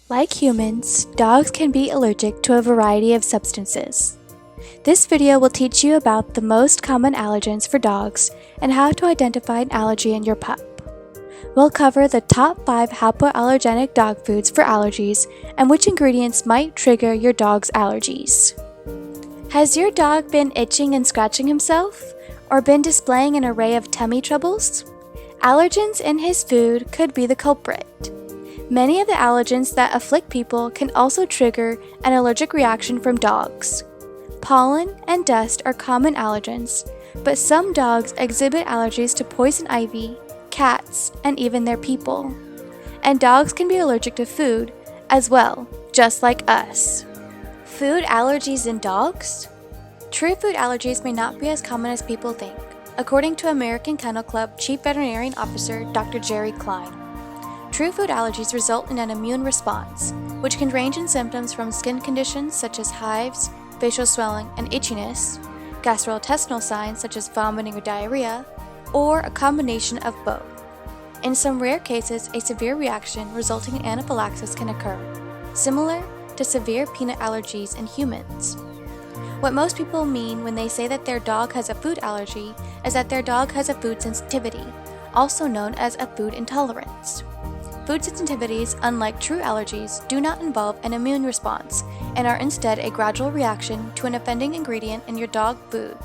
Like humans, dogs can be allergic to a variety of substances. This video will teach you about the most common allergens for dogs and how to identify an allergy in your pup. We'll cover the top 5 hypoallergenic dog foods for allergies and which ingredients might trigger your dog's allergies. Has your dog been itching and scratching himself, or been displaying an array of tummy troubles? Allergens in his food could be the culprit. Many of the allergens that afflict people can also trigger an allergic reaction from dogs. Pollen and dust are common allergens, but some dogs exhibit allergies to poison ivy, cats, and even their people. And dogs can be allergic to food as well, just like us. Food allergies in dogs? True food allergies may not be as common as people think, according to American Kennel Club Chief Veterinarian Officer Dr. Jerry Klein. True food allergies result in an immune response, which can range in symptoms from skin conditions such as hives, facial swelling, and itchiness, gastrointestinal signs such as vomiting or diarrhea, or a combination of both. In some rare cases, a severe reaction resulting in anaphylaxis can occur, similar to severe peanut allergies in humans. What most people mean when they say that their dog has a food allergy is that their dog has a food sensitivity, also known as a food intolerance. Food sensitivities, unlike true allergies, do not involve an immune response and are instead a gradual reaction to an offending ingredient in your dog food.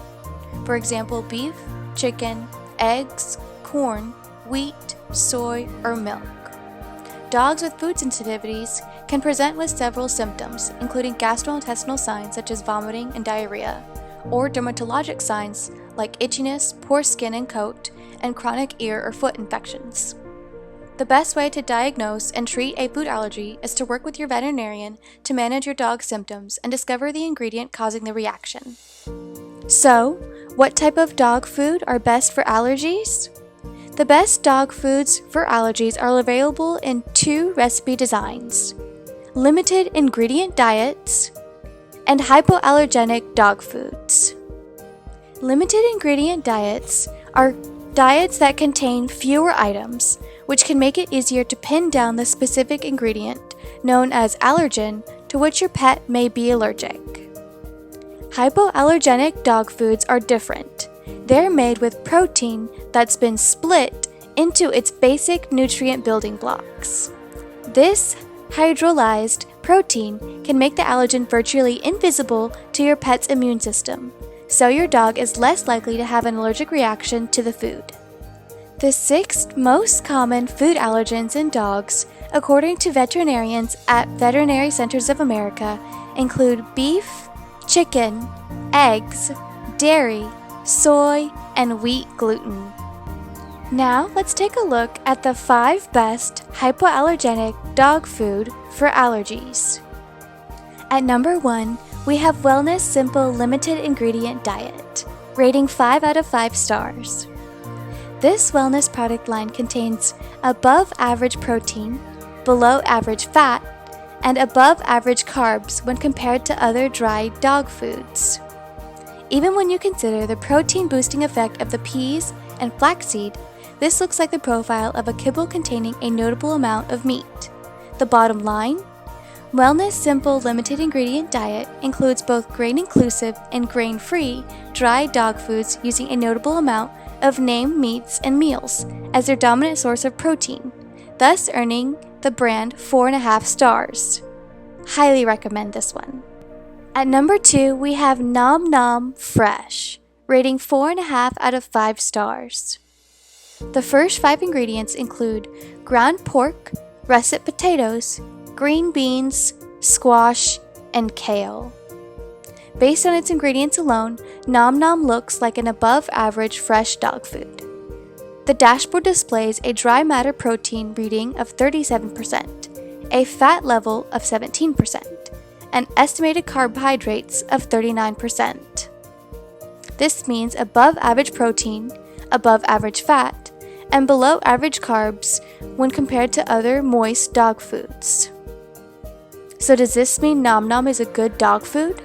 For example, beef, chicken, eggs, corn, wheat, soy, or milk. Dogs with food sensitivities can present with several symptoms, including gastrointestinal signs such as vomiting and diarrhea, or dermatologic signs like itchiness, poor skin and coat, and chronic ear or foot infections. The best way to diagnose and treat a food allergy is to work with your veterinarian to manage your dog's symptoms and discover the ingredient causing the reaction. So, what type of dog food are best for allergies? The best dog foods for allergies are available in 2 recipe designs: limited ingredient diets and hypoallergenic dog foods. Limited ingredient diets are diets that contain fewer items, which can make it easier to pin down the specific ingredient, known as allergen, to which your pet may be allergic. Hypoallergenic dog foods are different. They're made with protein that's been split into its basic nutrient building blocks. This hydrolyzed protein can make the allergen virtually invisible to your pet's immune system, so your dog is less likely to have an allergic reaction to the food. The 6th most common food allergens in dogs, according to veterinarians at Veterinary Centers of America, include beef, chicken, eggs, dairy, soy, and wheat gluten. Now let's take a look at the 5 best hypoallergenic dog food for allergies. At number 1, we have Wellness Simple Limited Ingredient Diet, rating 5 out of 5 stars. This wellness product line contains above average protein, below average fat, and above average carbs when compared to other dry dog foods. Even when you consider the protein boosting effect of the peas and flaxseed, this looks like the profile of a kibble containing a notable amount of meat. The bottom line? Wellness Simple Limited Ingredient Diet includes both grain-inclusive and grain-free dry dog foods using a notable amount of named meats and meals as their dominant source of protein, thus earning the brand 4.5 stars. Highly recommend this one. At number 2, we have Nom Nom Fresh, rating 4.5 out of 5 stars. The first 5 ingredients include ground pork, russet potatoes, green beans, squash, and kale. Based on its ingredients alone, Nom Nom looks like an above-average fresh dog food. The dashboard displays a dry matter protein reading of 37%, a fat level of 17%, and estimated carbohydrates of 39%. This means above-average protein, above-average fat, and below-average carbs when compared to other moist dog foods. So does this mean Nom Nom is a good dog food?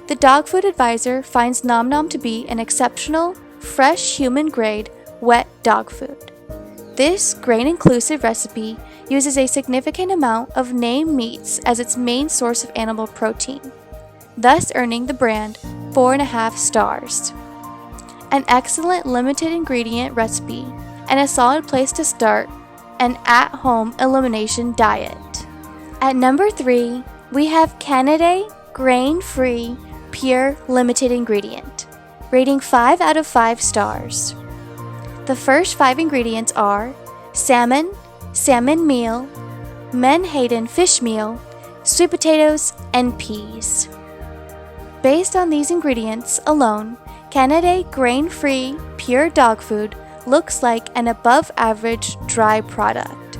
The Dog Food Advisor finds Nom Nom to be an exceptional, fresh human-grade, wet dog food. This grain-inclusive recipe uses a significant amount of named meats as its main source of animal protein, thus earning the brand 4.5 stars. An excellent limited ingredient recipe and a solid place to start an at-home elimination diet. At number 3, we have Canidae grain-free pure limited ingredient, rating 5 out of 5 stars. The first 5 ingredients are salmon, salmon meal, menhaden fish meal, sweet potatoes, and peas. Based on these ingredients alone, Canidae grain-free pure dog food looks like an above-average dry product.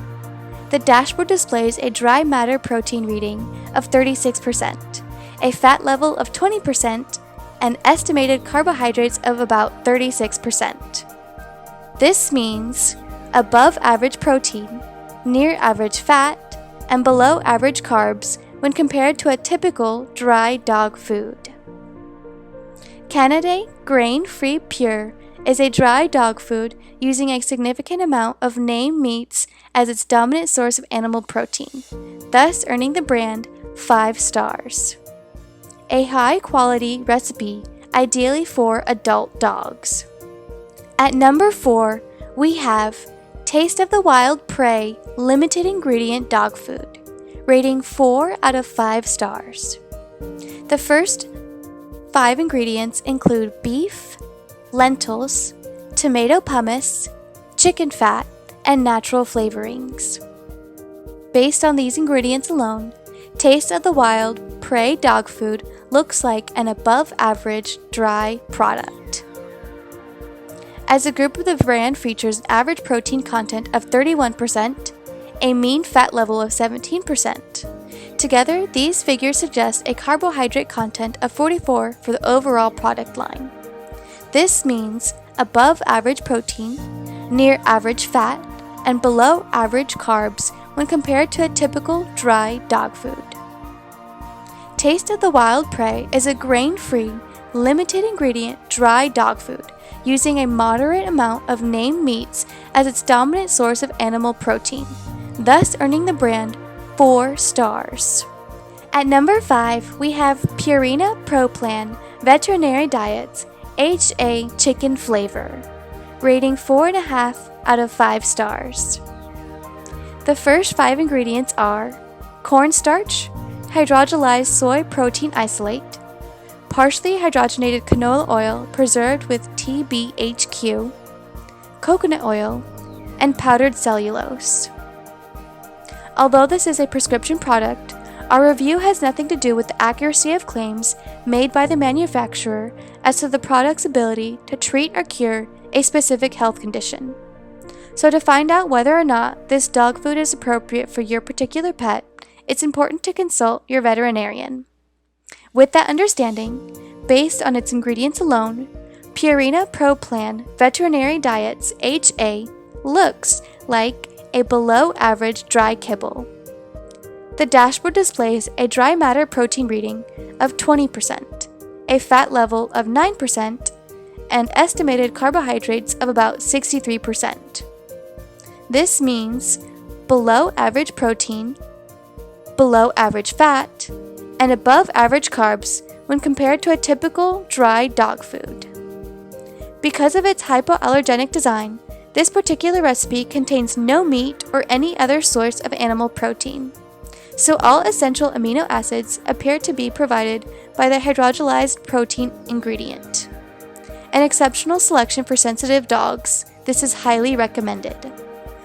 The dashboard displays a dry matter protein reading of 36%, a fat level of 20%, and estimated carbohydrates of about 36%. This means above-average protein, near-average fat, and below-average carbs when compared to a typical dry dog food. Canidae grain-free pure is a dry dog food using a significant amount of named meats as its dominant source of animal protein, thus earning the brand 5 stars. A high-quality recipe ideally for adult dogs. At number 4, we have Taste of the Wild Prey limited ingredient dog food, rating 4 out of 5 stars. The first 5 ingredients include beef, lentils, tomato pumice, chicken fat, and natural flavorings. Based on these ingredients alone, Taste of the Wild Prey dog food looks like an above-average dry product. As a group, the brand features an average protein content of 31%, a mean fat level of 17%. Together, these figures suggest a carbohydrate content of 44 for the overall product line. This means above average protein, near average fat, and below average carbs when compared to a typical dry dog food. Taste of the Wild Prey is a grain-free, limited ingredient dry dog food using a moderate amount of named meats as its dominant source of animal protein, thus earning the brand 4 stars. At number 5, we have Purina Pro Plan Veterinary Diets HA Chicken Flavor, rating 4.5 out of 5 stars. The first 5 ingredients are cornstarch, hydrolyzed soy protein isolate, partially hydrogenated canola oil preserved with TBHQ, coconut oil, and powdered cellulose. Although this is a prescription product, our review has nothing to do with the accuracy of claims made by the manufacturer as to the product's ability to treat or cure a specific health condition. So to find out whether or not this dog food is appropriate for your particular pet, it's important to consult your veterinarian. With that understanding, based on its ingredients alone, Purina Pro Plan Veterinary Diets HA looks like a below-average dry kibble. The dashboard displays a dry matter protein reading of 20%, a fat level of 9%, and estimated carbohydrates of about 63%. This means below average protein, below average fat, and above average carbs when compared to a typical dry dog food. Because of its hypoallergenic design, this particular recipe contains no meat or any other source of animal protein, so all essential amino acids appear to be provided by the hydrolyzed protein ingredient. An exceptional selection for sensitive dogs, this is highly recommended.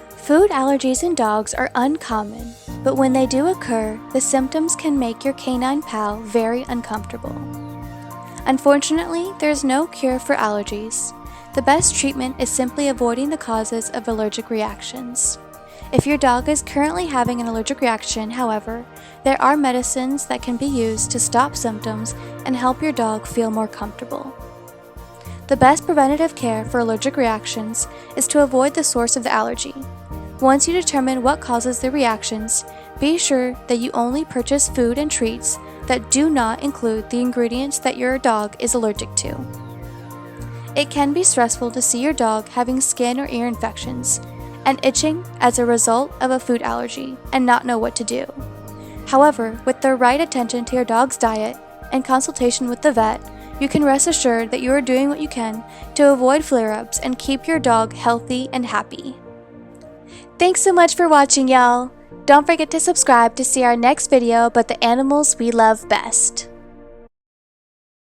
Food allergies in dogs are uncommon, but when they do occur, the symptoms can make your canine pal very uncomfortable. Unfortunately, there is no cure for allergies. The best treatment is simply avoiding the causes of allergic reactions. If your dog is currently having an allergic reaction, however, there are medicines that can be used to stop symptoms and help your dog feel more comfortable. The best preventative care for allergic reactions is to avoid the source of the allergy. Once you determine what causes the reactions, be sure that you only purchase food and treats that do not include the ingredients that your dog is allergic to. It can be stressful to see your dog having skin or ear infections, and itching as a result of a food allergy and not know what to do. However, with the right attention to your dog's diet and consultation with the vet, you can rest assured that you are doing what you can to avoid flare-ups and keep your dog healthy and happy. Thanks so much for watching, y'all! Don't forget to subscribe to see our next video about the animals we love best.